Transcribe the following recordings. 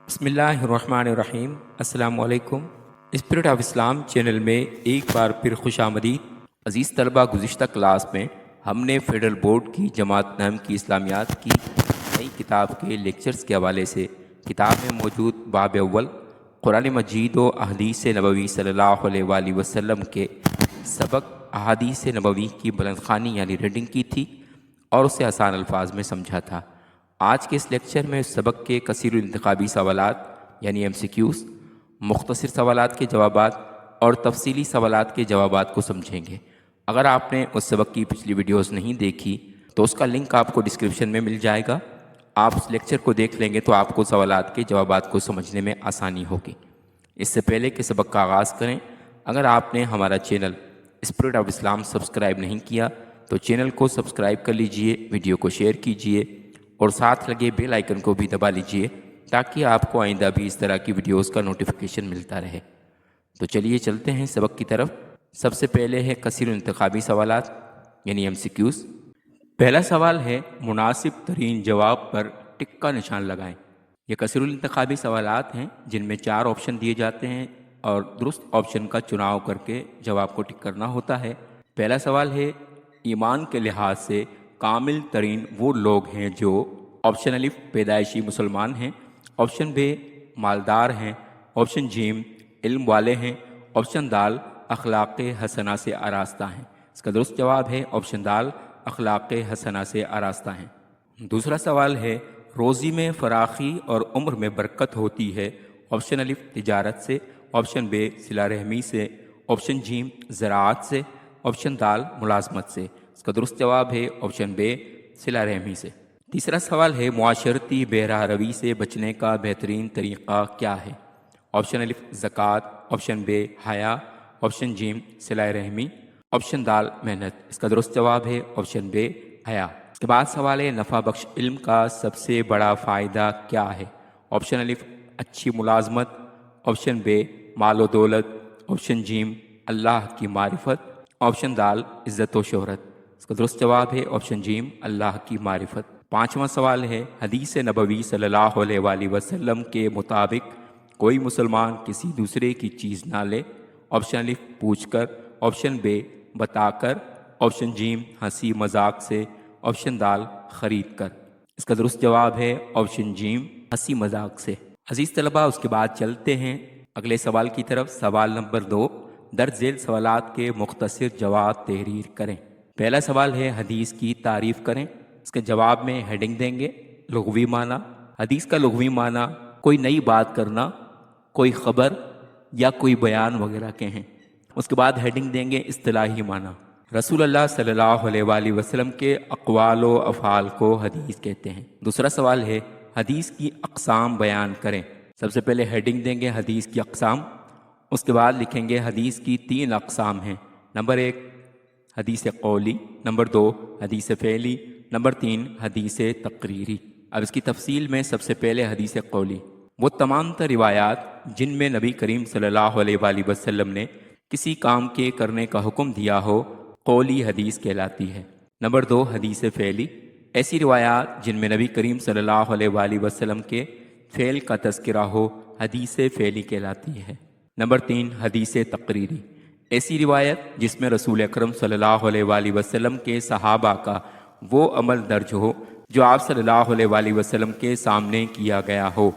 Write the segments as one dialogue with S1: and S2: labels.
S1: بسم اللہ الرحمن الرحیم۔ السلام علیکم۔ اسپرٹ آف اسلام چینل میں ایک بار پھر خوش آمدید۔ عزیز طلبہ، گزشتہ کلاس میں ہم نے فیڈرل بورڈ کی جماعت نحم کی اسلامیات کی نئی کتاب کے لیکچرز کے حوالے سے کتاب میں موجود باب اول قرآن مجید و احادیث نبوی صلی اللہ علیہ وآلہ وسلم کے سبق احادیث نبوی کی بلند خوانی یعنی ریڈنگ کی تھی اور اسے آسان الفاظ میں سمجھا تھا۔ آج کے اس لیکچر میں اس سبق کے کثیر الانتخابی سوالات یعنی MCQs، مختصر سوالات کے جوابات اور تفصیلی سوالات کے جوابات کو سمجھیں گے۔ اگر آپ نے اس سبق کی پچھلی ویڈیوز نہیں دیکھی تو اس کا لنک آپ کو ڈسکرپشن میں مل جائے گا۔ آپ اس لیکچر کو دیکھ لیں گے تو آپ کو سوالات کے جوابات کو سمجھنے میں آسانی ہوگی۔ اس سے پہلے کہ سبق کا آغاز کریں، اگر آپ نے ہمارا channel spirit of Islam subscribe نہیں کیا تو چینل کو سبسکرائب کر لیجئے، ویڈیو کو شیئر کیجئے اور ساتھ لگے بیل آئیکن کو بھی دبا لیجئے تاکہ آپ کو آئندہ بھی اس طرح کی ویڈیوز کا نوٹیفیکیشن ملتا رہے۔ تو چلیے چلتے ہیں سبق کی طرف۔ سب سے پہلے ہے کثیر انتخابی سوالات یعنی MCQs۔ پہلا سوال ہے مناسب ترین جواب پر ٹک کا نشان لگائیں۔ یہ کثیر الانتخابی سوالات ہیں جن میں 4 آپشن دیے جاتے ہیں اور درست آپشن کا چناؤ کر کے جواب کو ٹک کرنا ہوتا ہے۔ پہلا سوال ہے ایمان کے لحاظ سے کامل ترین وہ لوگ ہیں جو آپشن الف پیدائشی مسلمان ہیں، آپشن ب مالدار ہیں، آپشن جیم علم والے ہیں، آپشن دال اخلاق حسنہ سے آراستہ ہیں۔ اس کا درست جواب ہے آپشن دال اخلاق حسنہ سے آراستہ ہیں۔ دوسرا سوال ہے روزی میں فراخی اور عمر میں برکت ہوتی ہے، آپشن الف تجارت سے، آپشن ب صلہ رحمی سے، آپشن جیم زراعت سے، آپشن دال ملازمت سے۔ اس کا درست جواب ہے آپشن ب صلہ رحمی سے۔ تیسرا سوال ہے معاشرتی بے راہ روی سے بچنے کا بہترین طریقہ کیا ہے، آپشن الف زکوٰۃ، آپشن ب حیا، آپشن جیم صلہ رحمی، آپشن دال محنت۔ اس کا درست جواب ہے آپشن ب حیا۔ اس کے بعد سوال ہے نفع بخش علم کا سب سے بڑا فائدہ کیا ہے، آپشن الف اچھی ملازمت، آپشن ب مال و دولت، آپشن جیم اللہ کی معرفت، آپشن دال عزت و شہرت۔ اس کا درست جواب ہے آپشن جیم اللہ کی معرفت۔ پانچواں سوال ہے حدیث نبوی صلی اللہ علیہ وآلہ وسلم کے مطابق کوئی مسلمان کسی دوسرے کی چیز نہ لے، آپشن الف پوچھ کر، آپشن ب بتا کر، آپشن جیم ہنسی مذاق سے، آپشن دال خرید کر۔ اس کا درست جواب ہے آپشن جیم ہنسی مذاق سے۔ عزیز طلبہ، اس کے بعد چلتے ہیں اگلے سوال کی طرف۔ سوال نمبر 2، درج ذیل سوالات کے مختصر جواب تحریر کریں۔ پہلا سوال ہے حدیث کی تعریف کریں۔ اس کے جواب میں ہیڈنگ دیں گے لغوی معنی۔ حدیث کا لغوی معنی کوئی نئی بات کرنا، کوئی خبر یا کوئی بیان وغیرہ کے ہیں۔ اس کے بعد ہیڈنگ دیں گے اصطلاحی معنی۔ رسول اللہ صلی اللہ علیہ وآلہ وسلم کے اقوال و افعال کو حدیث کہتے ہیں۔ دوسرا سوال ہے حدیث کی اقسام بیان کریں۔ سب سے پہلے ہیڈنگ دیں گے حدیث کی اقسام، اس کے بعد لکھیں گے حدیث کی 3 اقسام ہیں۔ نمبر 1 حدیث قولی، نمبر 2 حدیث فعلی، نمبر 3 حدیث تقریری۔ اب اس کی تفصیل میں سب سے پہلے حدیث قولی، وہ تمام تر روایات جن میں نبی کریم صلی اللہ علیہ وآلہ وسلم نے کسی کام کے کرنے کا حکم دیا ہو، قولی حدیث کہلاتی ہے۔ نمبر 2 حدیث فعلی، ایسی روایات جن میں نبی کریم صلی اللہ علیہ وآلہ وسلم کے فعل کا تذکرہ ہو، حدیث فعلی کہلاتی ہے۔ نمبر 3 حدیث تقریری، ایسی روایت جس میں رسول اکرم صلی اللہ علیہ وآلہ وسلم کے صحابہ کا وہ عمل درج ہو جو آپ صلی اللہ علیہ وآلہ وسلم کے سامنے کیا گیا ہو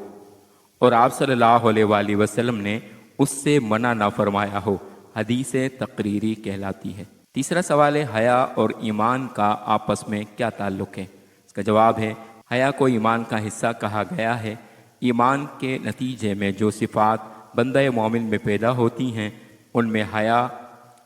S1: اور آپ صلی اللہ علیہ وآلہ وسلم نے اس سے منع نہ فرمایا ہو، حدیث تقریری کہلاتی ہے۔ تیسرا سوال ہے حیا اور ایمان کا آپس میں کیا تعلق ہے۔ اس کا جواب ہے حیا کو ایمان کا حصہ کہا گیا ہے۔ ایمان کے نتیجے میں جو صفات بندہ مومن میں پیدا ہوتی ہیں ان میں حیا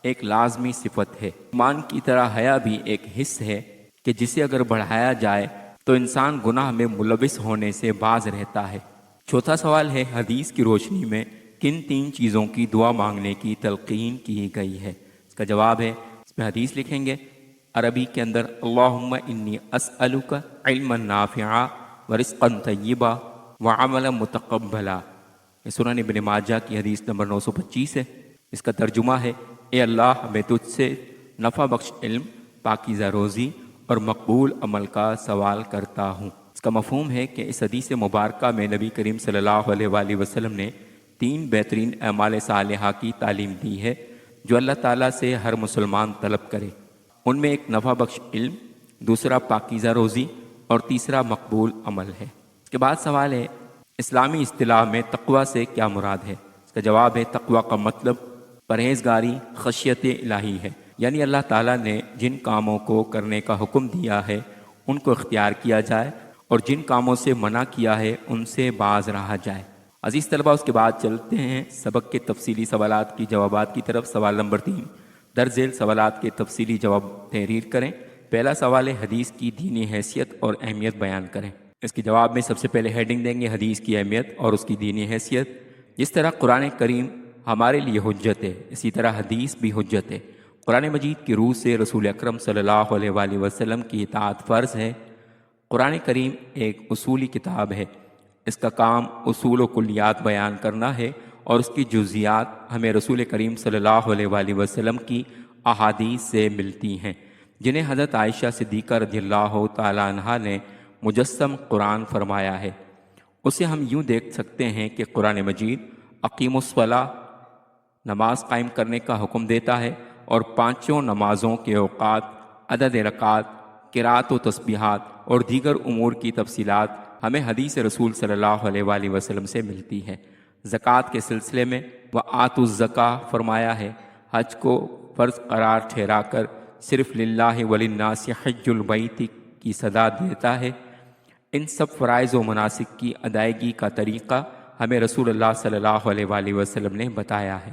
S1: ایک لازمی صفت ہے۔ ایمان کی طرح حیا بھی ایک حص ہے کہ جسے اگر بڑھایا جائے تو انسان گناہ میں ملوث ہونے سے باز رہتا ہے۔ چوتھا سوال ہے حدیث کی روشنی میں کن 3 چیزوں کی دعا مانگنے کی تلقین کی گئی ہے۔ اس کا جواب ہے اس میں حدیث لکھیں گے عربی کے اندر اللہم انی اسألک علما نافعا ورزقا طیبا وعملا متقبلا۔ یہ سنن ابن ماجہ کی حدیث نمبر 925 ہے۔ اس کا ترجمہ ہے اے اللہ میں تجھ سے نفع بخش علم، پاکیزہ روزی اور مقبول عمل کا سوال کرتا ہوں۔ اس کا مفہوم ہے کہ اس حدیث مبارکہ میں نبی کریم صلی اللہ علیہ وآلہ وسلم نے 3 بہترین اعمال صالحہ کی تعلیم دی ہے جو اللہ تعالیٰ سے ہر مسلمان طلب کرے۔ ان میں ایک نفع بخش علم، دوسرا پاکیزہ روزی اور تیسرا مقبول عمل ہے۔ اس کے بعد سوال ہے اسلامی اصطلاح میں تقویٰ سے کیا مراد ہے؟ اس کا جواب ہے تقویٰ کا مطلب پرہیزگاری، خشیت الہی ہے، یعنی اللہ تعالیٰ نے جن کاموں کو کرنے کا حکم دیا ہے ان کو اختیار کیا جائے اور جن کاموں سے منع کیا ہے ان سے باز رہا جائے۔ عزیز طلبہ، اس کے بعد چلتے ہیں سبق کے تفصیلی سوالات کی جوابات کی طرف۔ سوال نمبر 3، درج ذیل سوالات کے تفصیلی جواب تحریر کریں۔ پہلا سوال ہے حدیث کی دینی حیثیت اور اہمیت بیان کریں۔ اس کے جواب میں سب سے پہلے ہیڈنگ دیں گے حدیث کی اہمیت اور اس کی دینی حیثیت۔ جس طرح قرآن کریم ہمارے لیے حجت ہے، اسی طرح حدیث بھی حجت ہے۔ قرآن مجید کی روح سے رسول اکرم صلی اللہ علیہ وآلہ وسلم کی اطاعت فرض ہے۔ قرآن کریم ایک اصولی کتاب ہے، اس کا کام اصول و کلیات بیان کرنا ہے اور اس کی جزیات ہمیں رسول کریم صلی اللہ علیہ وآلہ وسلم کی احادیث سے ملتی ہیں، جنہیں حضرت عائشہ صدیقہ رضی اللہ تعالیٰ عنہا نے مجسم قرآن فرمایا ہے۔ اسے ہم یوں دیکھ سکتے ہیں کہ قرآن مجید اقیم الصلاۃ، نماز قائم کرنے کا حکم دیتا ہے اور 5 نمازوں کے اوقات، عدد رکعات، قرات و تسبیحات اور دیگر امور کی تفصیلات ہمیں حدیث رسول صلی اللہ علیہ وآلہ وسلم سے ملتی ہے۔ زکوٰۃ کے سلسلے میں وآتوا الزکاۃ فرمایا ہے، حج کو فرض قرار ٹھہرا کر صرف للہ وللناس حج البیت کی صدا دیتا ہے۔ ان سب فرائض و مناسک کی ادائیگی کا طریقہ ہمیں رسول اللہ صلی اللہ علیہ وآلہ وسلم نے بتایا ہے۔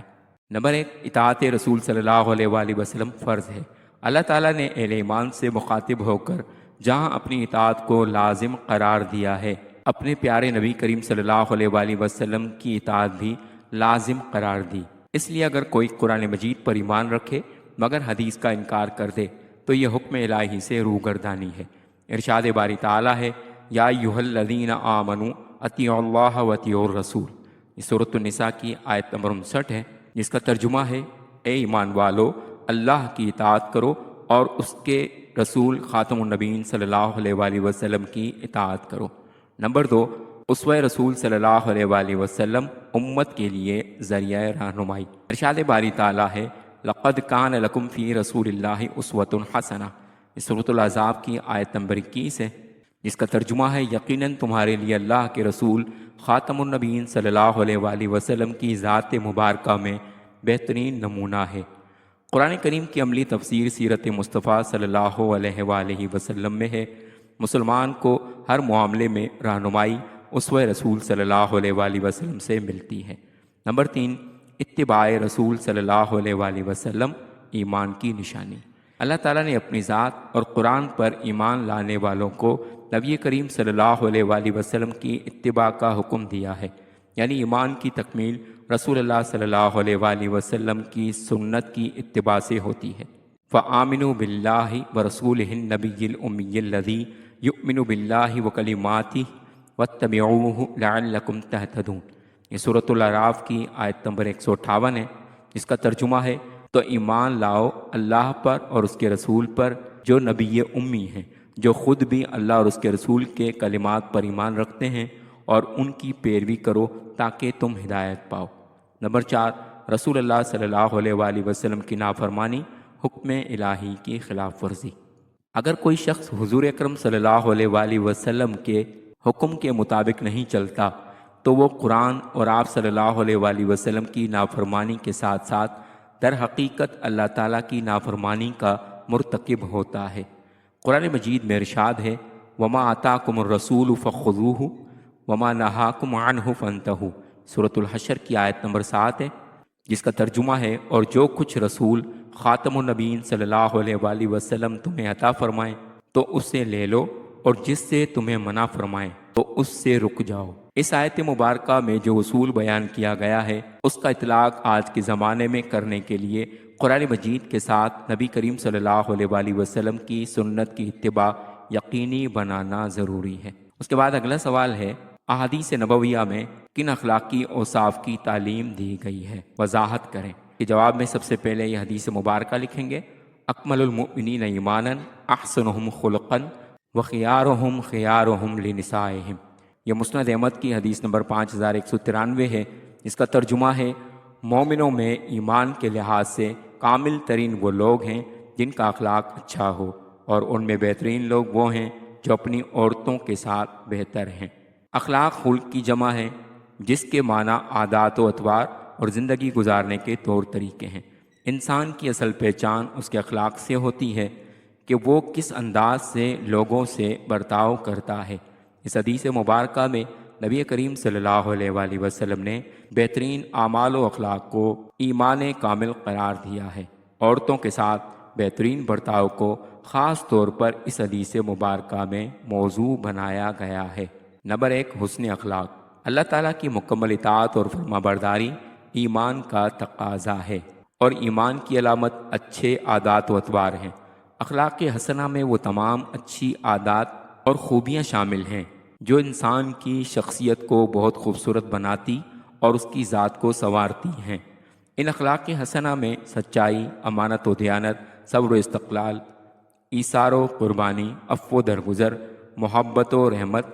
S1: نمبر 1، اطاعت رسول صلی اللہ علیہ وآلہ وسلم فرض ہے۔ اللہ تعالیٰ نے اہل ایمان سے مخاطب ہو کر جہاں اپنی اطاعت کو لازم قرار دیا ہے، اپنے پیارے نبی کریم صلی اللہ علیہ وآلہ وسلم کی اطاعت بھی لازم قرار دی۔ اس لیے اگر کوئی قرآن مجید پر ایمان رکھے مگر حدیث کا انکار کر دے تو یہ حکم الہی سے روگردانی ہے۔ ارشاد باری تعالیٰ ہے یا ایھا الذین آمنوا اطیعوا اللہ واطیعوا الرسول، یہ سورۃ النساء کی آیت نمبر 59 ہے، جس کا ترجمہ ہے اے ایمان والو، اللہ کی اطاعت کرو اور اس کے رسول خاتم النبیین صلی اللہ علیہ وآلہ وسلم کی اطاعت کرو۔ نمبر 2، اسوہ رسول صلی اللہ علیہ وآلہ وسلم امت کے لیے ذریعہ رہنمائی۔ ارشاد باری تعالیٰ ہے لقد کان لکم فی رسول اللہ اسوۃ حسنہ، یہ سورۃ الاحزاب کی آیت نمبر 21 ہے، جس کا ترجمہ ہے یقیناً تمہارے لیے اللہ کے رسول خاتم النبیین صلی اللہ علیہ وآلہ وسلم کی ذات مبارکہ میں بہترین نمونہ ہے۔ قرآن کریم کی عملی تفسیر سیرت مصطفیٰ صلی اللہ علیہ وآلہ وسلم میں ہے۔ مسلمان کو ہر معاملے میں رہنمائی اسوہ رسول صلی اللہ علیہ وآلہ وسلم سے ملتی ہے۔ نمبر 3، اتباع رسول صلی اللہ علیہ وآلہ وسلم ایمان کی نشانی۔ اللہ تعالیٰ نے اپنی ذات اور قرآن پر ایمان لانے والوں کو نبی کریم صلی اللہ علیہ وآلہ وسلم کی اتباع کا حکم دیا ہے، یعنی ایمان کی تکمیل رسول اللہ صلی اللہ علیہ وآلہ وسلم کی سنت کی اتباع سے ہوتی ہے۔ فآمنوا باللہ ورسولہ النبی الأمی الذی یؤمن باللہ وکلماتہ واتبعوہ لعلکم تہتدون، یہ سورۃ الاعراف کی آیت نمبر 158 ہے، جس کا ترجمہ ہے تو ایمان لاؤ اللہ پر اور اس کے رسول پر جو نبی امی ہیں، جو خود بھی اللہ اور اس کے رسول کے کلمات پر ایمان رکھتے ہیں، اور ان کی پیروی کرو تاکہ تم ہدایت پاؤ۔ نمبر 4، رسول اللہ صلی اللہ علیہ وآلہ وسلم کی نافرمانی، حکم الہی کی خلاف ورزی۔ اگر کوئی شخص حضور اکرم صلی اللہ علیہ وآلہ وسلم کے حکم کے مطابق نہیں چلتا تو وہ قرآن اور آپ صلی اللہ علیہ وآلہ وسلم کی نافرمانی کے ساتھ ساتھ در حقیقت اللہ تعالیٰ کی نافرمانی کا مرتکب ہوتا ہے۔ قرآن مجید میں ارشاد ہے وما آتاکم الرسول فخذوہ وما نہاکم عنہ فانتہوا، سورۃ الحشر کی آیت نمبر 7 ہے، جس کا ترجمہ ہے اور جو کچھ رسول خاتم النبیین صلی اللہ علیہ وآلہ وسلم تمہیں عطا فرمائیں تو اس سے لے لو، اور جس سے تمہیں منع فرمائیں تو اس سے رک جاؤ۔ اس آیت مبارکہ میں جو اصول بیان کیا گیا ہے اس کا اطلاق آج کے زمانے میں کرنے کے لیے قرآن مجید کے ساتھ نبی کریم صلی اللہ علیہ وآلہ وسلم کی سنت کی اتباع یقینی بنانا ضروری ہے۔ اس کے بعد اگلا سوال ہے احادیث نبویہ میں کن اخلاقی اوصاف کی تعلیم دی گئی ہے، وضاحت کریں۔ کہ جواب میں سب سے پہلے یہ حدیث مبارکہ لکھیں گے اکمل المؤمنین ایمانا احسنہم خلقا وخیارہم خیارہم لنسائہم۔ یہ مسند احمد کی حدیث نمبر 5193 ہے، اس کا ترجمہ ہے مومنوں میں ایمان کے لحاظ سے کامل ترین وہ لوگ ہیں جن کا اخلاق اچھا ہو، اور ان میں بہترین لوگ وہ ہیں جو اپنی عورتوں کے ساتھ بہتر ہیں۔ اخلاق خلق کی جمع ہے، جس کے معنی عادات و اطوار اور زندگی گزارنے کے طور طریقے ہیں۔ انسان کی اصل پہچان اس کے اخلاق سے ہوتی ہے کہ وہ کس انداز سے لوگوں سے برتاؤ کرتا ہے۔ اس حدیث مبارکہ میں نبی کریم صلی اللہ علیہ وآلہ وسلم نے بہترین اعمال و اخلاق کو ایمان کامل قرار دیا ہے۔ عورتوں کے ساتھ بہترین برتاؤ کو خاص طور پر اس حدیث مبارکہ میں موضوع بنایا گیا ہے۔ نمبر 1، حسن اخلاق۔ اللہ تعالیٰ کی مکمل اطاعت اور فرما برداری ایمان کا تقاضا ہے، اور ایمان کی علامت اچھے عادات و اطوار ہیں۔ اخلاق حسنہ میں وہ تمام اچھی عادات اور خوبیاں شامل ہیں جو انسان کی شخصیت کو بہت خوبصورت بناتی اور اس کی ذات کو سنوارتی ہیں۔ ان اخلاق حسنہ میں سچائی، امانت و دیانت، صبر و استقلال، ایثار و قربانی، عفو و درگزر، محبت و رحمت،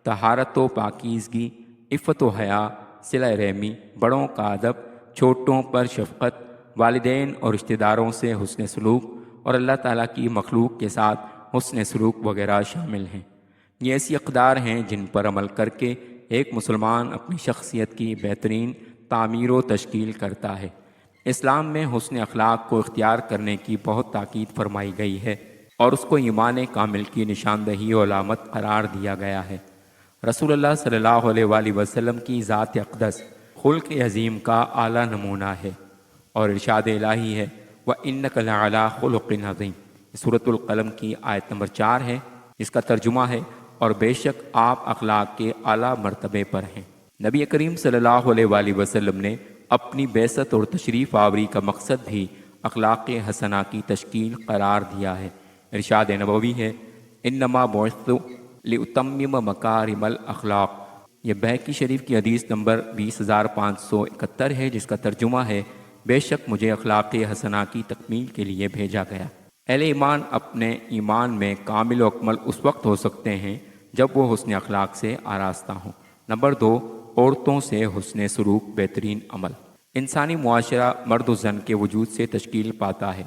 S1: طہارت و پاکیزگی، عفت و حیا، صلہ رحمی، بڑوں کا ادب، چھوٹوں پر شفقت، والدین اور رشتہ داروں سے حسن سلوک، اور اللہ تعالیٰ کی مخلوق کے ساتھ حسن سلوک وغیرہ شامل ہیں۔ یہ ایسی اقدار ہیں جن پر عمل کر کے ایک مسلمان اپنی شخصیت کی بہترین تعمیر و تشکیل کرتا ہے۔ اسلام میں حسن اخلاق کو اختیار کرنے کی بہت تاکید فرمائی گئی ہے، اور اس کو ایمان کامل کی نشاندہی و علامت قرار دیا گیا ہے۔ رسول اللہ صلی اللہ علیہ وآلہ وسلم کی ذات اقدس خلق عظیم کا اعلیٰ نمونہ ہے، اور ارشاد الہی ہے وَإِنَّكَ لَعَلَىٰ خُلُقٍ عَظِيمٍ۔ سورۃ القلم کی آیت نمبر 4 ہے، اس کا ترجمہ ہے اور بے شک آپ اخلاق کے اعلیٰ مرتبے پر ہیں۔ نبی کریم صلی اللہ علیہ وآلہ وسلم نے اپنی بعثت اور تشریف آوری کا مقصد بھی اخلاق حسنہ کی تشکیل قرار دیا ہے۔ ارشاد نبوی ہے انما بعثت لأتمم مکارم الاخلاق۔ یہ بہقی شریف کی حدیث نمبر 20571 ہے، جس کا ترجمہ ہے بے شک مجھے اخلاق حسنہ کی تکمیل کے لیے بھیجا گیا۔ اہل ایمان اپنے ایمان میں کامل و اکمل اس وقت ہو سکتے ہیں جب وہ حسن اخلاق سے آراستہ ہوں۔ نمبر 2، عورتوں سے حسن سلوک بہترین عمل۔ انسانی معاشرہ مرد و زن کے وجود سے تشکیل پاتا ہے،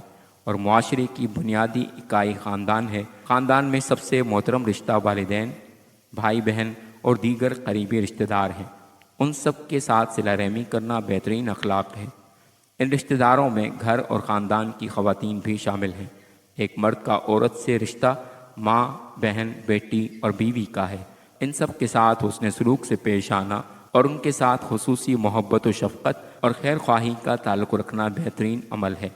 S1: اور معاشرے کی بنیادی اکائی خاندان ہے۔ خاندان میں سب سے محترم رشتہ والدین، بھائی بہن اور دیگر قریبی رشتہ دار ہیں۔ ان سب کے ساتھ صلہ رحمی کرنا بہترین اخلاق ہے۔ ان رشتہ داروں میں گھر اور خاندان کی خواتین بھی شامل ہیں۔ ایک مرد کا عورت سے رشتہ ماں، بہن، بیٹی اور بیوی کا ہے۔ ان سب کے ساتھ حسن سلوک سے پیش آنا اور ان کے ساتھ خصوصی محبت و شفقت اور خیر خواہی کا تعلق رکھنا بہترین عمل ہے۔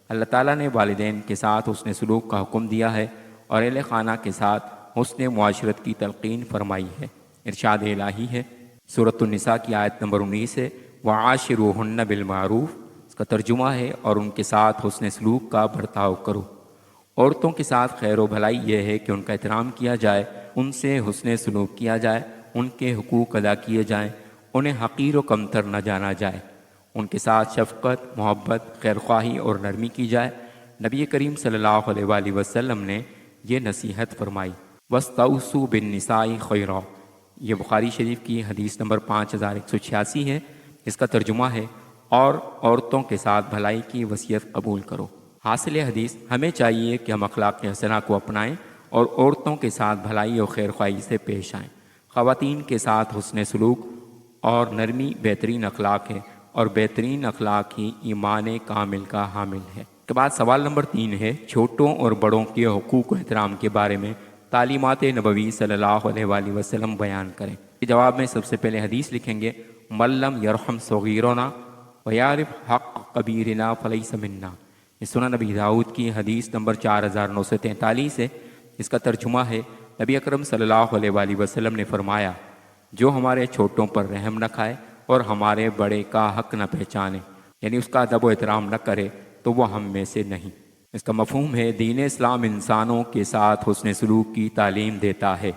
S1: اللہ تعالیٰ نے والدین کے ساتھ حسن سلوک کا حکم دیا ہے، اور اہل خانہ کے ساتھ حسن معاشرت کی تلقین فرمائی ہے۔ ارشاد الہی ہے، سورۃ النساء کی آیت نمبر 19 ہے وَعَاشِرُوهُنَّ بِالْمَعْرُوفِ۔ اس کا ترجمہ ہے اور ان کے ساتھ حسن سلوک کا برتاؤ کرو۔ عورتوں کے ساتھ خیر و بھلائی یہ ہے کہ ان کا احترام کیا جائے، ان سے حسن سلوک کیا جائے، ان کے حقوق ادا کیے جائیں، انہیں حقیر و کمتر نہ جانا جائے، ان کے ساتھ شفقت، محبت، خیر خواہی اور نرمی کی جائے۔ نبی کریم صلی اللہ علیہ وآلہ وسلم نے یہ نصیحت فرمائی وَاسْتَوْصُوا بِالنِّسَاءِ خَيْرًا۔ یہ بخاری شریف کی حدیث نمبر 5186 ہے، اس کا ترجمہ ہے اور عورتوں کے ساتھ بھلائی کی وصیت قبول کرو۔ حاصل حدیث، ہمیں چاہیے کہ ہم اخلاق حسنہ کو اپنائیں اور عورتوں کے ساتھ بھلائی اور خیر خواہی سے پیش آئیں۔ خواتین کے ساتھ حسن سلوک اور نرمی بہترین اخلاق ہے، اور بہترین اخلاق ہی ایمان کامل کا حامل ہے۔ اس کے بعد سوال نمبر 3 ہے، چھوٹوں اور بڑوں کے حقوق و احترام کے بارے میں تعلیمات نبوی صلی اللہ علیہ وآلہ وسلم بیان کریں۔ اس جواب میں سب سے پہلے حدیث لکھیں گے مَن لَّمْ يَرْحَمْ صَغِيرَنَا وَيَعْرِفْ حَقَّ كَبِيرِنَا فَلَيْسَ مِنَّا۔ یہ سنن نبی داؤد کی حدیث نمبر 4943 ہے، اس کا ترجمہ ہے نبی اکرم صلی اللہ علیہ وآلہ وسلم نے فرمایا جو ہمارے چھوٹوں پر رحم نہ کھائے اور ہمارے بڑے کا حق نہ پہچانے، یعنی اس کا ادب و احترام نہ کرے، تو وہ ہم میں سے نہیں۔ اس کا مفہوم ہے دین اسلام انسانوں کے ساتھ حسن سلوک کی تعلیم دیتا ہے۔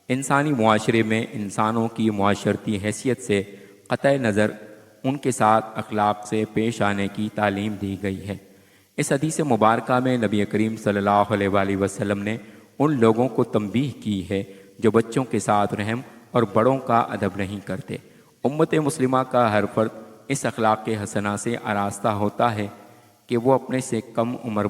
S1: انسانی معاشرے میں انسانوں کی معاشرتی حیثیت سے قطع نظر ان کے ساتھ اخلاق سے پیش آنے کی تعلیم دی گئی ہے۔ اس حدیث مبارکہ میں نبی کریم صلی اللہ علیہ وآلہ وسلم نے ان لوگوں کو تنبیہ کی ہے جو بچوں کے ساتھ رحم اور بڑوں کا ادب نہیں کرتے۔ امت مسلمہ کا ہر فرد اس اخلاق حسنہ سے آراستہ ہوتا ہے کہ وہ اپنے سے کم عمر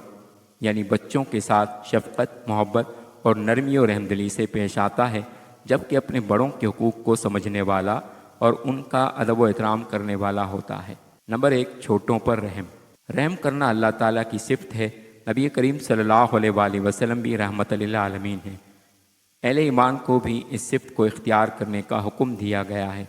S1: یعنی بچوں کے ساتھ شفقت، محبت اور نرمی و رحمدلی سے پیش آتا ہے، جبکہ اپنے بڑوں کے حقوق کو سمجھنے والا اور ان کا ادب و احترام کرنے والا ہوتا ہے۔ نمبر 1، چھوٹوں پر رحم۔ رحم کرنا اللہ تعالیٰ کی صفت ہے۔ نبی کریم صلی اللہ علیہ وآلہ وسلم بھی رحمت للعالمین ہیں۔ اہل ایمان کو بھی اس صفت کو اختیار کرنے کا حکم دیا گیا ہے۔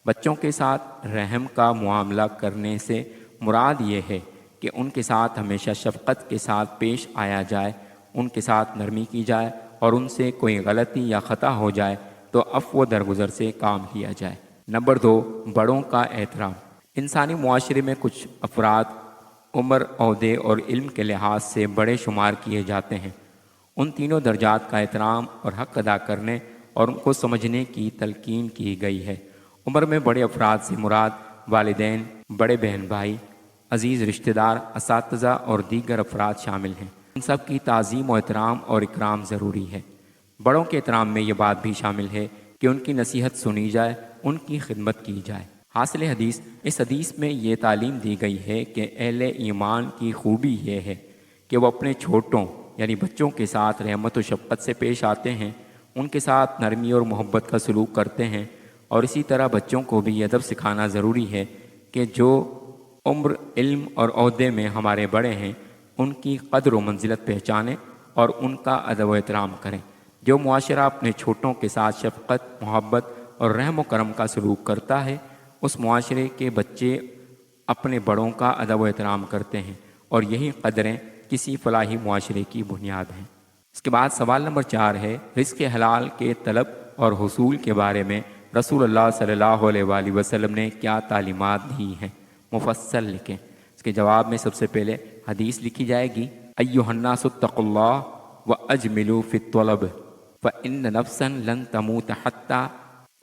S1: بچوں کے ساتھ رحم کا معاملہ کرنے سے مراد یہ ہے کہ ان کے ساتھ ہمیشہ شفقت کے ساتھ پیش آیا جائے، ان کے ساتھ نرمی کی جائے اور ان سے کوئی غلطی یا خطا ہو جائے تو عفو درگزر سے کام لیا جائے۔ نمبر 2، بڑوں کا احترام۔ انسانی معاشرے میں کچھ افراد عمر، عہدے اور علم کے لحاظ سے بڑے شمار کیے جاتے ہیں۔ ان تینوں درجات کا احترام اور حق ادا کرنے اور ان کو سمجھنے کی تلقین کی گئی ہے۔ عمر میں بڑے افراد سے مراد والدین، بڑے بہن بھائی، عزیز رشتہ دار، اساتذہ اور دیگر افراد شامل ہیں۔ ان سب کی تعظیم و احترام اور اکرام ضروری ہے۔ بڑوں کے احترام میں یہ بات بھی شامل ہے کہ ان کی نصیحت سنی جائے، ان کی خدمت کی جائے۔ حاصل حدیث، اس حدیث میں یہ تعلیم دی گئی ہے کہ اہل ایمان کی خوبی یہ ہے کہ وہ اپنے چھوٹوں یعنی بچوں کے ساتھ رحمت و شفقت سے پیش آتے ہیں، ان کے ساتھ نرمی اور محبت کا سلوک کرتے ہیں، اور اسی طرح بچوں کو بھی یہ ادب سکھانا ضروری ہے کہ جو عمر، علم اور عہدے میں ہمارے بڑے ہیں ان کی قدر و منزلت پہچانیں اور ان کا ادب و احترام کریں۔ جو معاشرہ اپنے چھوٹوں کے ساتھ شفقت، محبت اور رحم و کرم کا سلوک کرتا ہے، اس معاشرے کے بچے اپنے بڑوں کا ادب و احترام کرتے ہیں، اور یہی قدریں کسی فلاحی معاشرے کی بنیاد ہیں۔ اس کے بعد سوال نمبر 4 ہے، رزق حلال کے طلب اور حصول کے بارے میں رسول اللہ صلی اللہ علیہ وآلہ وسلم نے کیا تعلیمات دی ہیں؟ مفصل لکھیں۔ اس کے جواب میں سب سے پہلے حدیث لکھی جائے گی، ایھا الناس اتقوا اللہ واجملوا فی الطلب فان نفسا لن تموت حتی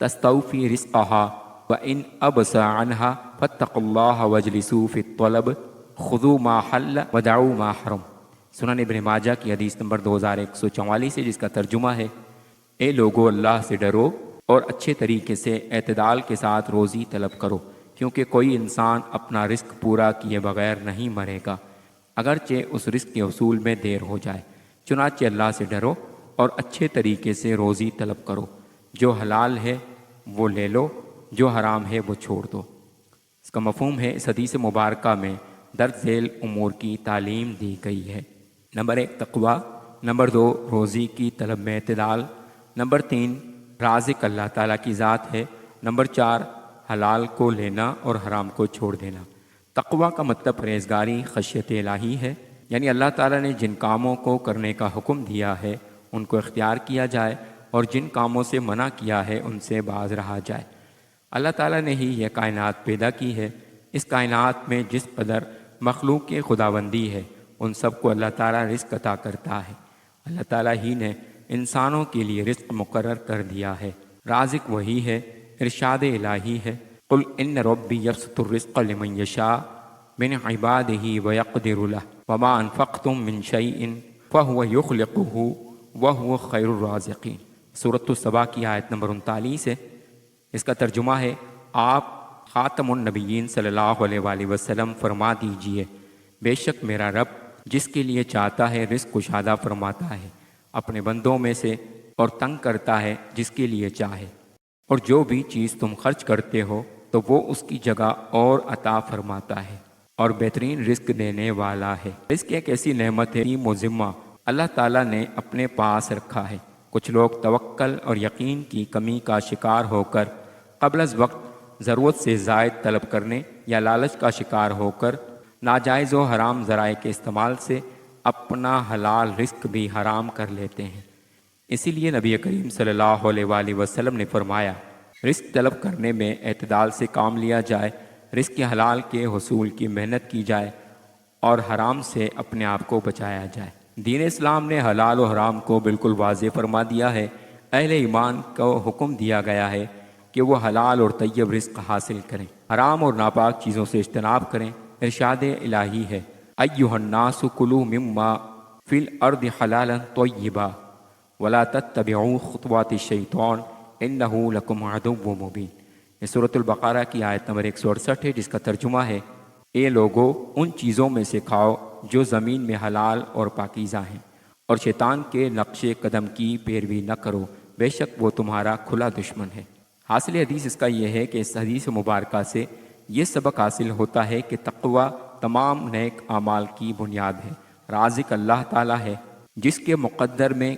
S1: تستوفی رزقها وان ابص عنها فاتقوا اللہ واجلسوا فی الطلب خذوا ما حل ودعوا ما حرم۔ سنن ابن ماجہ کی حدیث نمبر 2144 ہے، جس کا ترجمہ ہے، اے لوگو، اللہ سے ڈرو اور اچھے طریقے سے اعتدال کے ساتھ روزی طلب کرو، کیونکہ کوئی انسان اپنا رزق پورا کیے بغیر نہیں مرے گا، اگرچہ اس رزق کے حصول میں دیر ہو جائے۔ چنانچہ اللہ سے ڈرو اور اچھے طریقے سے روزی طلب کرو، جو حلال ہے وہ لے لو، جو حرام ہے وہ چھوڑ دو۔ اس کا مفہوم ہے، اس حدیث مبارکہ میں درج ذیل امور کی تعلیم دی گئی ہے۔ نمبر 1، تقوی۔ نمبر 2، روزی کی طلب میں اعتدال۔ نمبر 3، رازق اللہ تعالیٰ کی ذات ہے۔ نمبر 4، حلال کو لینا اور حرام کو چھوڑ دینا۔ تقوی کا مطلب پرہیزگاری، خشیت الہی ہے، یعنی اللہ تعالیٰ نے جن کاموں کو کرنے کا حکم دیا ہے ان کو اختیار کیا جائے، اور جن کاموں سے منع کیا ہے ان سے باز رہا جائے۔ اللہ تعالیٰ نے ہی یہ کائنات پیدا کی ہے۔ اس کائنات میں جس قدر مخلوق کی خداوندی ہے، ان سب کو اللہ تعالیٰ رزق عطا کرتا ہے۔ اللہ تعالیٰ ہی نے انسانوں کے لیے رزق مقرر کر دیا ہے۔ رازق وہی ہے، ارشاد الہی ہے، قل ان ربی یبسط الرزق لمن یشاء من عبادہ ویقدر لہ وما انفقتم من شیء فہو یخلقہ وہو خیر الرازقین۔ سورۃ السبا کی آیت نمبر 39 ہے۔ اس کا ترجمہ ہے، آپ خاتم النبیین صلی اللہ علیہ وآلہ وسلم فرما دیجئے، بے شک میرا رب جس کے لیے چاہتا ہے رزق کشادہ فرماتا ہے اپنے بندوں میں سے، اور تنگ کرتا ہے جس کے لیے چاہے، اور جو بھی چیز تم خرچ کرتے ہو تو وہ اس کی جگہ اور عطا فرماتا ہے، اور بہترین رزق دینے والا ہے۔ رزق ایک ایسی نعمت ہے و ذمہ اللہ تعالیٰ نے اپنے پاس رکھا ہے۔ کچھ لوگ توکل اور یقین کی کمی کا شکار ہو کر قبل از وقت ضرورت سے زائد طلب کرنے یا لالچ کا شکار ہو کر ناجائز و حرام ذرائع کے استعمال سے اپنا حلال رزق بھی حرام کر لیتے ہیں۔ اسی لیے نبی کریم صلی اللہ علیہ وآلہ وسلم نے فرمایا، رزق طلب کرنے میں اعتدال سے کام لیا جائے، رزق حلال کے حصول کی محنت کی جائے اور حرام سے اپنے آپ کو بچایا جائے۔ دین اسلام نے حلال و حرام کو بالکل واضح فرما دیا ہے۔ اہل ایمان کو حکم دیا گیا ہے کہ وہ حلال اور طیب رزق حاصل کریں، حرام اور ناپاک چیزوں سے اجتناب کریں۔ ارشاد الہی ہے، ایھا الناس کلوا مما فی الارض حلالا طیبا ولا تتبعوا خطوات الشیطان انہ لکم عدو مبین۔ یہ سورۃ البقرہ کی آیت نمبر 168 ہے، جس کا ترجمہ ہے اے لوگو ان چیزوں میں سے کھاؤ جو زمین میں حلال اور پاکیزہ ہیں، اور شیطان کے نقش قدم کی پیروی نہ کرو، بے شک وہ تمہارا کھلا دشمن ہے۔ حاصل حدیث اس کا یہ ہے کہ اس حدیث مبارکہ سے یہ سبق حاصل ہوتا ہے کہ تقوی تمام نیک اعمال کی بنیاد ہے۔ رازق اللہ تعالیٰ ہے، جس کے مقدر میں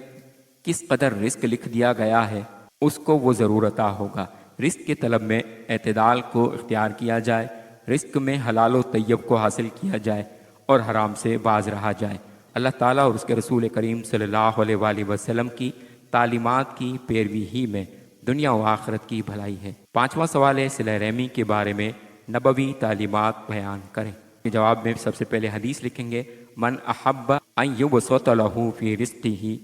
S1: کس قدر رزق لکھ دیا گیا ہے اس کو وہ ضرور عطا ہوگا۔ رزق کے طلب میں اعتدال کو اختیار کیا جائے، رزق میں حلال و طیب کو حاصل کیا جائے اور حرام سے باز رہا جائے۔ اللہ تعالیٰ اور اس کے رسول کریم صلی اللہ علیہ وآلہ وسلم کی تعلیمات کی پیروی ہی میں دنیا و آخرت کی بھلائی ہے۔ پانچواں سوال ہے صلہ رحمی کے بارے میں نبوی تعلیمات بیان کریں۔ کے جواب میں سب سے پہلے حدیث لکھیں گے من احب ان یبسط لہ فی رزقہ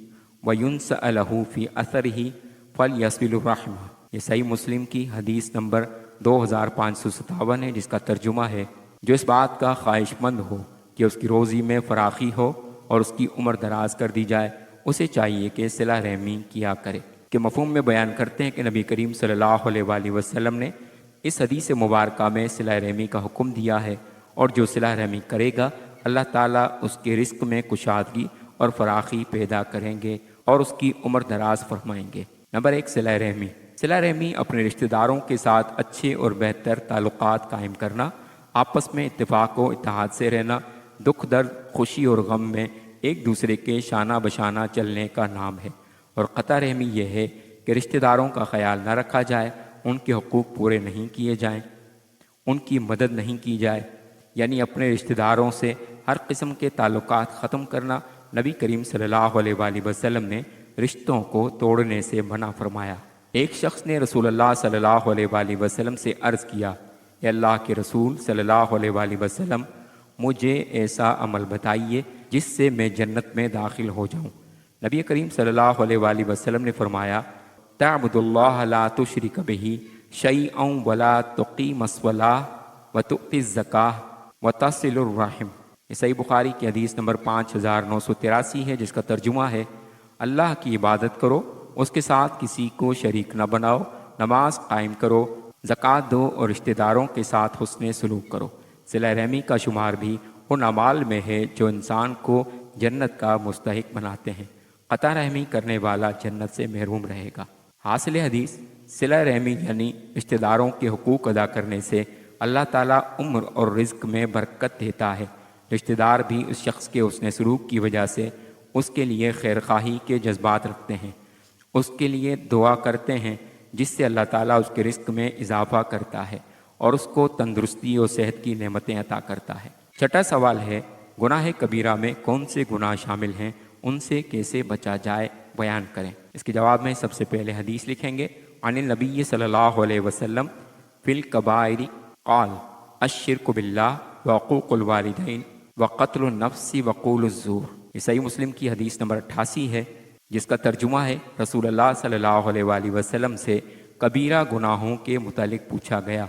S1: وینسأ لہ فی اثرہ فلیصل الرحمہ۔ یہ صحیح مسلم کی حدیث نمبر 2557 ہے، جس کا ترجمہ ہے جو اس بات کا خواہش مند ہو کہ اس کی روزی میں فراخی ہو اور اس کی عمر دراز کر دی جائے، اسے چاہیے کہ صلہ رحمی کیا کرے۔ کہ مفہوم میں بیان کرتے ہیں کہ نبی کریم صلی اللہ علیہ وآلہ وسلم نے اس حدیث مبارکہ میں صلہ رحمی کا حکم دیا ہے، اور جو صلہ رحمی کرے گا اللہ تعالیٰ اس کے رزق میں کشادگی اور فراخی پیدا کریں گے اور اس کی عمر دراز فرمائیں گے۔ نمبر 1، صلہ رحمی۔ صلہ رحمی اپنے رشتہ داروں کے ساتھ اچھے اور بہتر تعلقات قائم کرنا، آپس میں اتفاق و اتحاد سے رہنا، دکھ درد خوشی اور غم میں ایک دوسرے کے شانہ بشانہ چلنے کا نام ہے۔ اور قطع رحمی یہ ہے کہ رشتہ داروں کا خیال نہ رکھا جائے، ان کے حقوق پورے نہیں کیے جائیں، ان کی مدد نہیں کی جائے، یعنی اپنے رشتہ داروں سے ہر قسم کے تعلقات ختم کرنا۔ نبی کریم صلی اللہ علیہ وآلہ وسلم نے رشتوں کو توڑنے سے منع فرمایا۔ ایک شخص نے رسول اللہ صلی اللہ علیہ وآلہ وسلم سے عرض کیا، اے اللہ کے رسول صلی اللہ علیہ وآلہ وسلم، مجھے ایسا عمل بتائیے جس سے میں جنت میں داخل ہو جاؤں۔ نبی کریم صلی اللہ علیہ وآلہ وسلم نے فرمایا، تعبد اللہ لا تشرک بہ شیئا ولا تقیم الصلاۃ وتؤتی الزکاۃ وتصل الرحم۔ یہ صحیح بخاری کی حدیث نمبر 5983 ہے، جس کا ترجمہ ہے اللہ کی عبادت کرو، اس کے ساتھ کسی کو شریک نہ بناؤ، نماز قائم کرو، زکوٰۃ دو اور رشتہ داروں کے ساتھ حسن سلوک کرو۔ صلہ رحمی کا شمار بھی ان اعمال میں ہے جو انسان کو جنت کا مستحق بناتے ہیں۔ قطع رحمی کرنے والا جنت سے محروم رہے گا۔ حاصل حدیث، صلہ رحمی یعنی رشتہ داروں کے حقوق ادا کرنے سے اللہ تعالیٰ عمر اور رزق میں برکت دیتا ہے۔ رشتہ دار بھی اس شخص کے حسن سلوک کی وجہ سے اس کے لیے خیرخواہی کے جذبات رکھتے ہیں، اس کے لیے دعا کرتے ہیں، جس سے اللہ تعالیٰ اس کے رزق میں اضافہ کرتا ہے اور اس کو تندرستی اور صحت کی نعمتیں عطا کرتا ہے۔ چھٹا سوال ہے گناہ کبیرہ میں کون سے گناہ شامل ہیں، ان سے کیسے بچا جائے، بیان کریں۔ اس کے جواب میں سب سے پہلے حدیث لکھیں گے عن النبی صلی اللہ علیہ وسلم فی الکبائر قال الشرک باللہ وعقوق الوالدین وقتل النفس وقول الزور۔ یہ صحیح مسلم کی حدیث نمبر 88 ہے، جس کا ترجمہ ہے رسول اللہ صلی اللہ علیہ وآلہ وسلم سے کبیرہ گناہوں کے متعلق پوچھا گیا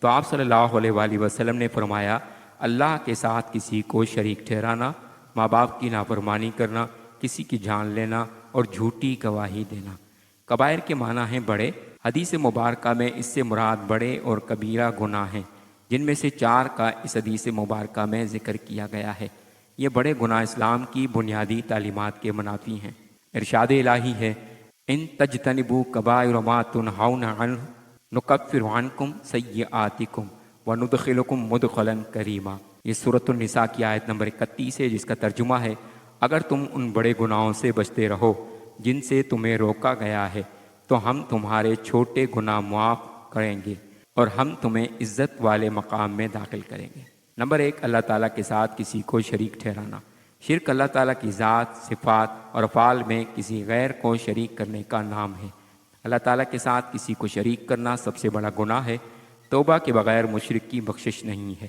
S1: تو آپ صلی اللہ علیہ وآلہ وسلم نے فرمایا، اللہ کے ساتھ کسی کو شریک ٹھہرانا، ماں باپ کی نافرمانی کرنا، کسی کی جان لینا اور جھوٹی گواہی دینا۔ کبائر کے معنی ہیں بڑے۔ حدیث مبارکہ میں اس سے مراد بڑے اور کبیرہ گناہ ہیں، جن میں سے 4 کا اس حدیث مبارکہ میں ذکر کیا گیا ہے۔ یہ بڑے گناہ اسلام کی بنیادی تعلیمات کے منافی ہیں۔ ارشاد الہی ہے، ان تجتنبوا کبائر ما تنہون عنہ نکفر عنکم سیئاتکم وندخلکم مدخلا کریما۔ یہ سورۃ النساء کی آیت نمبر 31 ہے، جس کا ترجمہ ہے، اگر تم ان بڑے گناہوں سے بچتے رہو جن سے تمہیں روکا گیا ہے تو ہم تمہارے چھوٹے گناہ معاف کریں گے اور ہم تمہیں عزت والے مقام میں داخل کریں گے۔ نمبر 1، اللہ تعالیٰ کے ساتھ کسی کو شریک ٹھہرانا۔ شرک اللہ تعالیٰ کی ذات، صفات اور افعال میں کسی غیر کو شریک کرنے کا نام ہے۔ اللہ تعالیٰ کے ساتھ کسی کو شریک کرنا سب سے بڑا گناہ ہے۔ توبہ کے بغیر مشرک کی بخشش نہیں ہے۔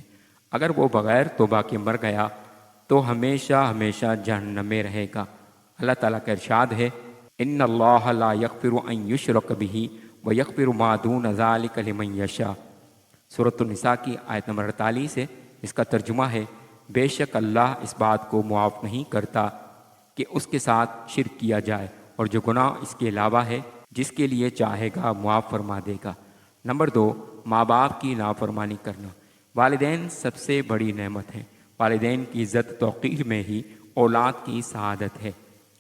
S1: اگر وہ بغیر توبہ کے مر گیا تو ہمیشہ ہمیشہ جہنم میں رہے گا۔ اللہ تعالیٰ کا ارشاد ہے، ان اللہ لا یغفر ان یشرک بہ ویغفر ما دون ذلک لمن یشاء۔ سورۃ النساء کی آیت نمبر 48 ہے، اس کا ترجمہ ہے، بے شک اللہ اس بات کو معاف نہیں کرتا کہ اس کے ساتھ شرک کیا جائے اور جو گناہ اس کے علاوہ ہے جس کے لیے چاہے گا معاف فرما دے گا۔ نمبر 2، ماں باپ کی نافرمانی کرنا۔ والدین سب سے بڑی نعمت ہیں۔ والدین کی عزت توقیر میں ہی اولاد کی سعادت ہے۔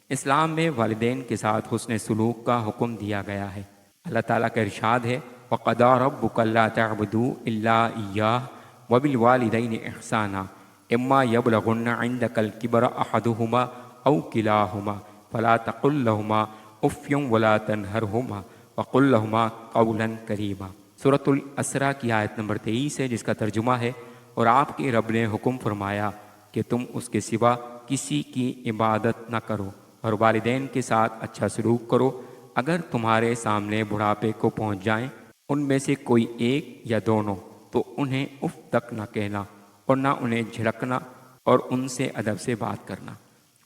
S1: اسلام میں والدین کے ساتھ حسن سلوک کا حکم دیا گیا ہے۔ اللہ تعالیٰ کا ارشاد ہے وَقَضَىٰ رَبُّكَ أَلَّا تَعْبُدُوا إِلَّا إِيَّاهُ وَبِالْوَالِدَيْنِ إِحْسَانًا إِمَّا يَبْلُغُنَّ عِندَكَ الْكِبَرَ أَحَدُهُمَا أَوْ كِلَاهُمَا فَلَا تَقُل لَّهُمَا أُفٍّ وَلَا تَنْهَرْهُمَا وَقُل لَّهُمَا قَوْلًا كَرِيمًا۔ سورۃ الاسراء کی آیت نمبر 23 ہے، جس کا ترجمہ ہے اور آپ کے رب نے حکم فرمایا کہ تم اس کے سوا کسی کی عبادت نہ کرو اور والدین کے ساتھ اچھا سلوک کرو۔ اگر تمہارے سامنے بڑھاپے کو پہنچ جائیں ان میں سے کوئی ایک یا دونوں تو انہیں اف تک نہ کہنا اور نہ انہیں جھڑکنا اور ان سے ادب سے بات کرنا۔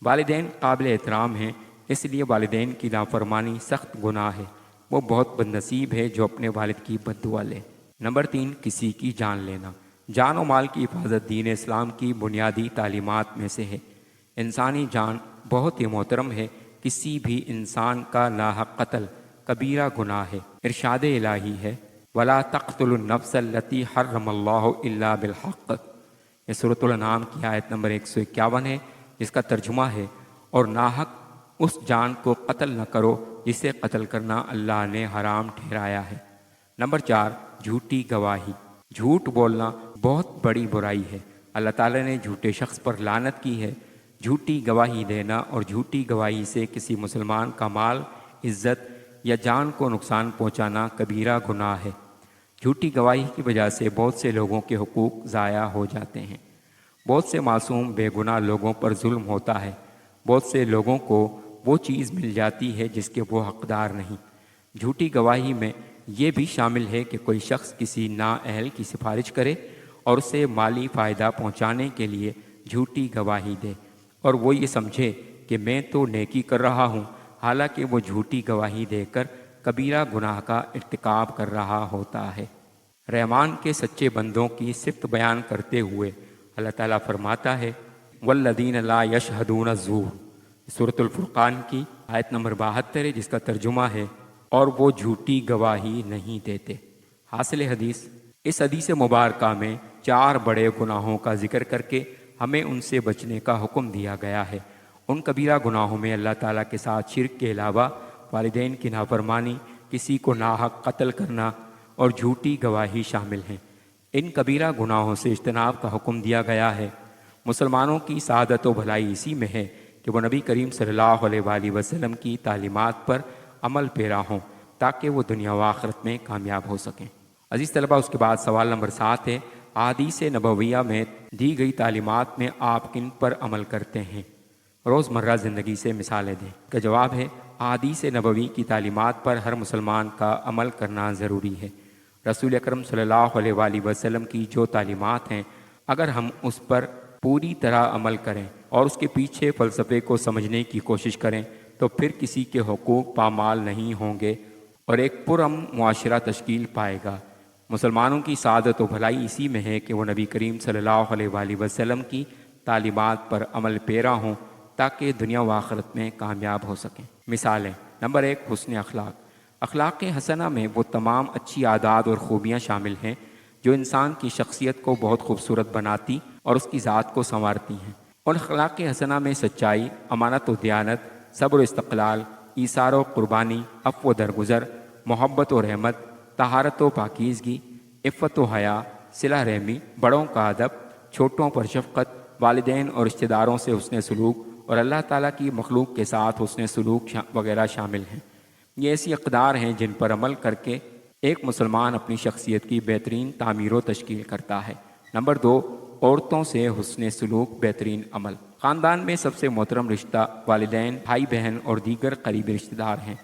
S1: والدین قابل احترام ہیں، اس لیے والدین کی نافرمانی سخت گناہ ہے۔ وہ بہت بد نصیب ہے جو اپنے والد کی بد دعا لے۔ نمبر 3، کسی کی جان لینا۔ جان و مال کی حفاظت دین اسلام کی بنیادی تعلیمات میں سے ہے۔ انسانی جان بہت ہی محترم ہے۔ کسی بھی انسان کا ناحق قتل کبیرہ گناہ ہے۔ ارشاد الہی ہے وَلَا تَقْتُلُوا النَّفْسَ الَّتِي حَرَّمَ اللَّهُ إِلَّا بِالْحَقِّ۔ یہ سورۃ الانعام کی آیت نمبر 151 ہے، جس کا ترجمہ ہے اور ناحق اس جان کو قتل نہ کرو جسے قتل کرنا اللہ نے حرام ٹھہرایا ہے۔ نمبر 4، جھوٹی گواہی۔ جھوٹ بولنا بہت بڑی برائی ہے۔ اللہ تعالیٰ نے جھوٹے شخص پر لعنت کی ہے۔ جھوٹی گواہی دینا اور جھوٹی گواہی سے کسی مسلمان کا مال، عزت یا جان کو نقصان پہنچانا کبیرہ گناہ ہے۔ جھوٹی گواہی کی وجہ سے بہت سے لوگوں کے حقوق ضائع ہو جاتے ہیں۔ بہت سے معصوم بے گناہ لوگوں پر ظلم ہوتا ہے۔ بہت سے لوگوں کو وہ چیز مل جاتی ہے جس کے وہ حقدار نہیں۔ جھوٹی گواہی میں یہ بھی شامل ہے کہ کوئی شخص کسی نااہل کی سفارش کرے اور اسے مالی فائدہ پہنچانے کے لیے جھوٹی گواہی دے اور وہ یہ سمجھے کہ میں تو نیکی کر رہا ہوں، حالانکہ وہ جھوٹی گواہی دے کر کبیرہ گناہ کا ارتکاب کر رہا ہوتا ہے۔ رحمان کے سچے بندوں کی صفت بیان کرتے ہوئے اللہ تعالیٰ فرماتا ہے وَالَّذِينَ لَا يَشْهَدُونَ الزُّورَ۔ سورۃ الفرقان کی آیت نمبر 72 ہے، جس کا ترجمہ ہے اور وہ جھوٹی گواہی نہیں دیتے۔ حاصل حدیث، اس حدیث مبارکہ میں 4 بڑے گناہوں کا ذکر کر کے ہمیں ان سے بچنے کا حکم دیا گیا ہے۔ ان کبیرہ گناہوں میں اللہ تعالیٰ کے ساتھ شرک کے علاوہ والدین کی نافرمانی، کسی کو ناحق قتل کرنا اور جھوٹی گواہی شامل ہیں۔ ان کبیرہ گناہوں سے اجتناب کا حکم دیا گیا ہے۔ مسلمانوں کی سعادت و بھلائی اسی میں ہے کہ وہ نبی کریم صلی اللہ علیہ وآلہ وسلم کی تعلیمات پر عمل پیرا ہوں تاکہ وہ دنیا و آخرت میں کامیاب ہو سکیں۔ عزیز طلبہ، اس کے بعد سوال نمبر 7 ہے احادیث نبویہ میں دی گئی تعلیمات میں آپ کن پر عمل کرتے ہیں؟ روزمرہ زندگی سے مثالیں دیں۔ کا جواب ہے احادیث نبوی کی تعلیمات پر ہر مسلمان کا عمل کرنا ضروری ہے۔ رسول اکرم صلی اللہ علیہ وآلہ وسلم کی جو تعلیمات ہیں، اگر ہم اس پر پوری طرح عمل کریں اور اس کے پیچھے فلسفے کو سمجھنے کی کوشش کریں تو پھر کسی کے حقوق پامال نہیں ہوں گے اور ایک پرامن معاشرہ تشکیل پائے گا۔ مسلمانوں کی سعادت و بھلائی اسی میں ہے کہ وہ نبی کریم صلی اللہ علیہ وآلہ وسلم کی تعلیمات پر عمل پیرا ہوں تاکہ دنیا و آخرت میں کامیاب ہو سکیں۔ مثالیں: نمبر 1، حسن اخلاق۔ اخلاق حسنہ میں وہ تمام اچھی عادات اور خوبیاں شامل ہیں جو انسان کی شخصیت کو بہت خوبصورت بناتی اور اس کی ذات کو سنوارتی ہیں۔ اور اخلاق حسنہ میں سچائی، امانت و دیانت، صبر و استقلال، ایثار و قربانی، عفو و درگزر، محبت و رحمت، طہارت و پاکیزگی، عفت و حیا، صلہ رحمی، بڑوں کا ادب، چھوٹوں پر شفقت، والدین اور رشتہ داروں سے حسن سلوک اور اللہ تعالیٰ کی مخلوق کے ساتھ حسن سلوک وغیرہ شامل ہیں۔ یہ ایسی اقدار ہیں جن پر عمل کر کے ایک مسلمان اپنی شخصیت کی بہترین تعمیر و تشکیل کرتا ہے۔ نمبر 2، عورتوں سے حسن سلوک، بہترین عمل۔ خاندان میں سب سے محترم رشتہ والدین، بھائی بہن اور دیگر قریبی رشتہ دار ہیں۔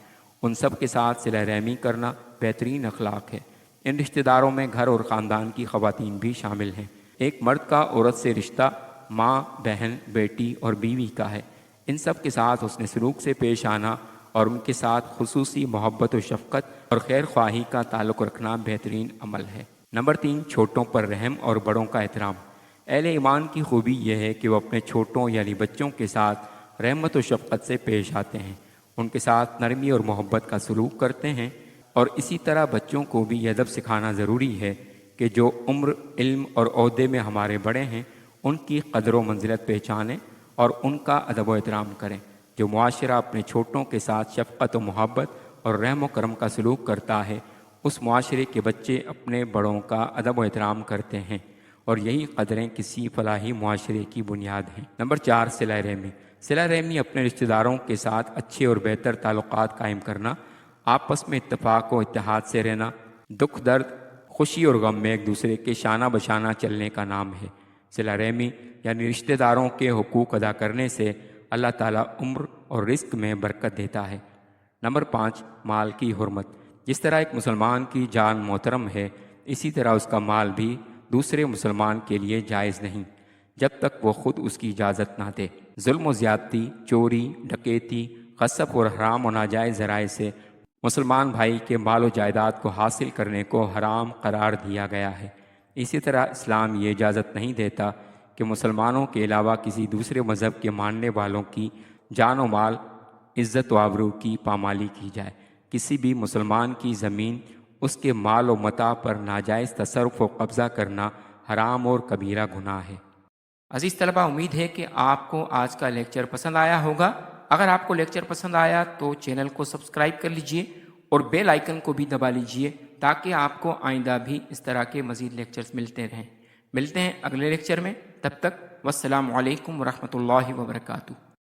S1: ان سب کے ساتھ صلہ رحمی کرنا بہترین اخلاق ہے۔ ان رشتہ داروں میں گھر اور خاندان کی خواتین بھی شامل ہیں۔ ایک مرد کا عورت سے رشتہ ماں، بہن، بیٹی اور بیوی کا ہے۔ ان سب کے ساتھ حسن سلوک سے پیش آنا اور ان کے ساتھ خصوصی محبت و شفقت اور خیر خواہی کا تعلق رکھنا بہترین عمل ہے۔ نمبر 3، چھوٹوں پر رحم اور بڑوں کا احترام۔ اہل ایمان کی خوبی یہ ہے کہ وہ اپنے چھوٹوں یعنی بچوں کے ساتھ رحمت و شفقت سے پیش آتے ہیں، ان کے ساتھ نرمی اور محبت کا سلوک کرتے ہیں، اور اسی طرح بچوں کو بھی یہ ادب سکھانا ضروری ہے کہ جو عمر، علم اور عہدے میں ہمارے بڑے ہیں ان کی قدر و منزلت پہچانیں اور ان کا ادب و احترام کریں۔ جو معاشرہ اپنے چھوٹوں کے ساتھ شفقت و محبت اور رحم و کرم کا سلوک کرتا ہے، اس معاشرے کے بچے اپنے بڑوں کا ادب و احترام کرتے ہیں، اور یہی قدریں کسی فلاحی معاشرے کی بنیاد ہیں۔ نمبر 4، صلہ رحمی۔ صلہ رحمی اپنے رشتہ داروں کے ساتھ اچھے اور بہتر تعلقات قائم کرنا، آپس میں اتفاق و اتحاد سے رہنا، دکھ درد، خوشی اور غم میں ایک دوسرے کے شانہ بشانہ چلنے کا نام ہے۔ صلہ رحمی یعنی رشتہ داروں کے حقوق ادا کرنے سے اللہ تعالیٰ عمر اور رزق میں برکت دیتا ہے۔ نمبر 5، مال کی حرمت۔ جس طرح ایک مسلمان کی جان محترم ہے، اسی طرح اس کا مال بھی دوسرے مسلمان کے لیے جائز نہیں جب تک وہ خود اس کی اجازت نہ دے۔ ظلم و زیادتی، چوری، ڈکیتی، غصب اور حرام و ناجائز ذرائع سے مسلمان بھائی کے مال و جائیداد کو حاصل کرنے کو حرام قرار دیا گیا ہے۔ اسی طرح اسلام یہ اجازت نہیں دیتا کہ مسلمانوں کے علاوہ کسی دوسرے مذہب کے ماننے والوں کی جان و مال، عزت و آبرو کی پامالی کی جائے۔ کسی بھی مسلمان کی زمین، اس کے مال و متاع پر ناجائز تصرف و قبضہ کرنا حرام اور کبیرہ گناہ ہے۔ عزیز طلبہ، امید ہے کہ آپ کو آج کا لیکچر پسند آیا ہوگا۔ اگر آپ کو لیکچر پسند آیا تو چینل کو سبسکرائب کر لیجئے اور بیل آئیکن کو بھی دبا لیجئے تاکہ آپ کو آئندہ بھی اس طرح کے مزید لیکچرز ملتے رہیں۔ ملتے ہیں اگلے لیکچر میں، تب تک والسلام علیکم ورحمۃ اللہ وبرکاتہ۔